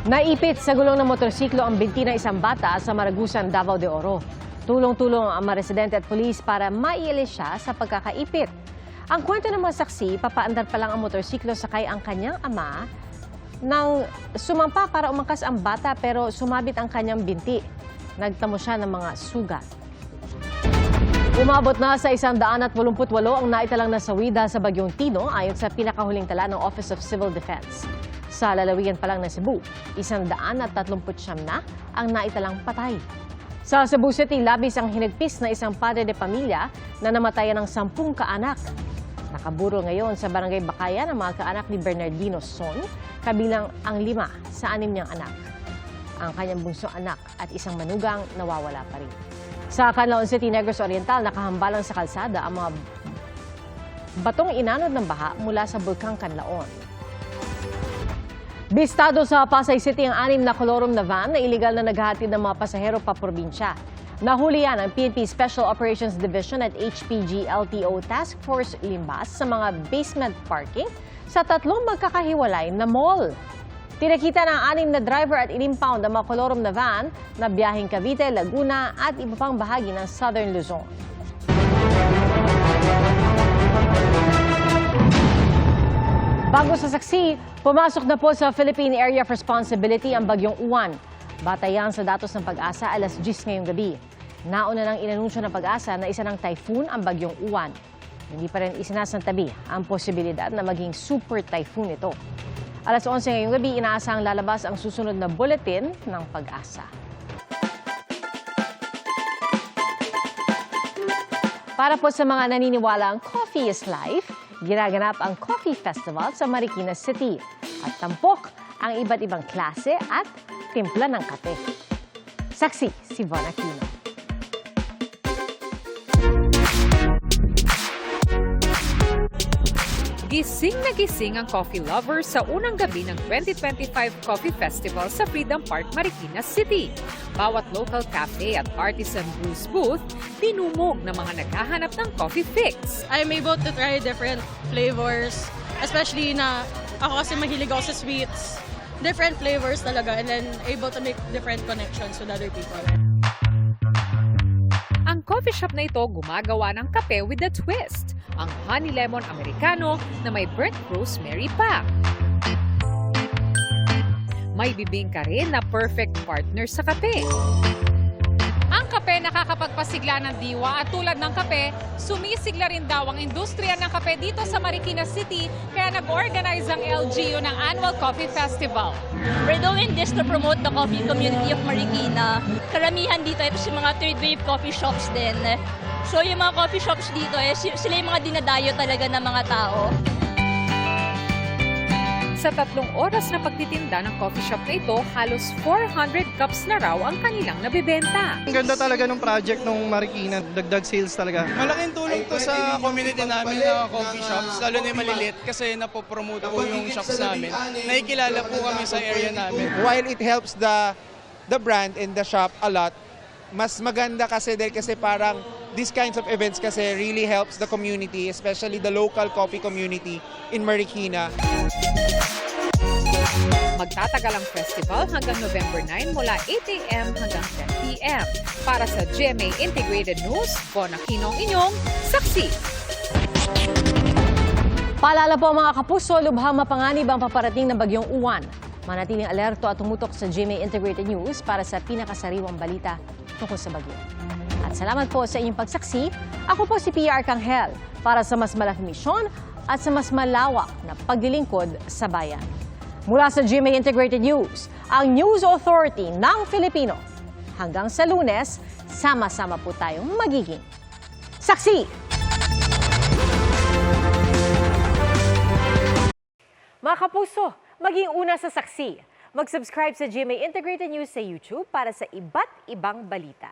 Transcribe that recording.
Naipit sa gulong ng motorsiklo ang binti ng isang bata sa Maragusan, Davao de Oro. Tulong-tulong ang mga residente at pulis para maialis siya sa pagkakaipit. Ang kwento ng mga saksi, papaandar pa lang ang motorsiklo sakay ang kanyang ama nang sumampa para umangkas ang bata pero sumabit ang kanyang binti. Nagtamo siya ng mga sugat. Umabot na sa 188 ang naitalang nasawi dahil sa Bagyong Tino ayon sa pinakahuling tala ng Office of Civil Defense. Sa lalawigan pa lang ng Cebu, 139 na ang naitalang patay. Sa Cebu City, labis ang hinagpis na isang padre de pamilya na namatayan ng 10 kaanak. Nakaburol ngayon sa Barangay Bakayan ang mga kaanak ni Bernardino Son, kabilang ang 5 sa 6 niyang anak. Ang kanyang bunsong anak at isang manugang nawawala pa rin. Sa Canlaon City, Negros Oriental, nakahambalang sa kalsada ang mga batong inanod ng baha mula sa Bulkang Canlaon. Bistado sa Pasay City ang 6 na kolorom na van na iligal na naghahatid ng mga pasahero pa probinsya. Nahuli yan ang PNP Special Operations Division at HPG LTO Task Force Limbas sa mga basement parking sa 3 magkakahiwalay na mall. Tinakita ng 6 na driver at inimpound ang mga kolorom na van na biyaheng Cavite, Laguna at iba pang bahagi ng Southern Luzon. Bago sa saksi, pumasok na po sa Philippine Area of Responsibility ang Bagyong Uwan. Batayan sa datos ng Pag-asa, alas 10 ngayong gabi. Nauna nang inanunsyo ng Pag-asa na isa ng typhoon ang Bagyong Uwan. Hindi pa rin isinasantabi ang posibilidad na maging super typhoon ito. Alas 11 ngayong gabi, inaasahang lalabas ang susunod na bulletin ng Pag-asa. Para po sa mga naniniwalang coffee is life, ginaganap ang Coffee Festival sa Marikina City at tampok ang iba't ibang klase at timpla ng kape. Saksi si Von Aquino. Gising na gising ang coffee lovers sa unang gabi ng 2025 Coffee Festival sa Freedom Park, Marikina City. Bawat local cafe at artisan brews booth, dinumog ng mga naghahanap ng coffee fix. I'm able to try different flavors, especially na ako kasi mahilig ako sa sweets. Different flavors talaga and then able to make different connections with other people. Ang coffee shop na ito gumagawa ng kape with a twist, ang Honey Lemon Americano na may burnt rosemary pa. May bibingka rin na perfect partner sa kape. Ang kape nakakapagpasigla ng diwa at tulad ng kape, sumisigla rin daw ang industriya ng kape dito sa Marikina City kaya nag-organize ang LGU ng Annual Coffee Festival. We're doing this to promote the coffee community of Marikina. Karamihan dito ito si mga third wave coffee shops din. So yung mga coffee shops dito, sila yung mga dinadayo talaga ng mga tao. Sa 3 oras na pagtitinda ng coffee shop na ito, halos 400 cups na raw ang kanilang nabibenta. Ang ganda talaga ng project ng Marikina, dagdag sales talaga. Malaking tulong to sa community namin na coffee shops, lalo na yung malilit kasi napopromote po yung shops namin. Nakikilala po kami sa area namin. While it helps the brand and the shop a lot, mas maganda kasi dahil kasi parang these kinds of events kasi really helps the community, especially the local coffee community in Marikina. Magtatagal ang festival hanggang November 9 mula 8 a.m. hanggang 10 p.m. Para sa GMA Integrated News, Von Aquino ang inyong saksi. Paalala po mga kapuso, lubhang mapanganib ang paparating ng Bagyong Uwan. Manatiling alerto at tumutok sa GMA Integrated News para sa pinakasariwang balita tungkol sa bagyo. At salamat po sa inyong pagsaksi. Ako po si PR Kanghel para sa mas malaking misyon at sa mas malawak na paglilingkod sa bayan. Mula sa GMA Integrated News, ang News Authority ng Filipino. Hanggang sa Lunes, sama-sama po tayong magiging saksi! Mga kapuso, maging una sa saksi. Mag-subscribe sa GMA Integrated News sa YouTube para sa iba't ibang balita.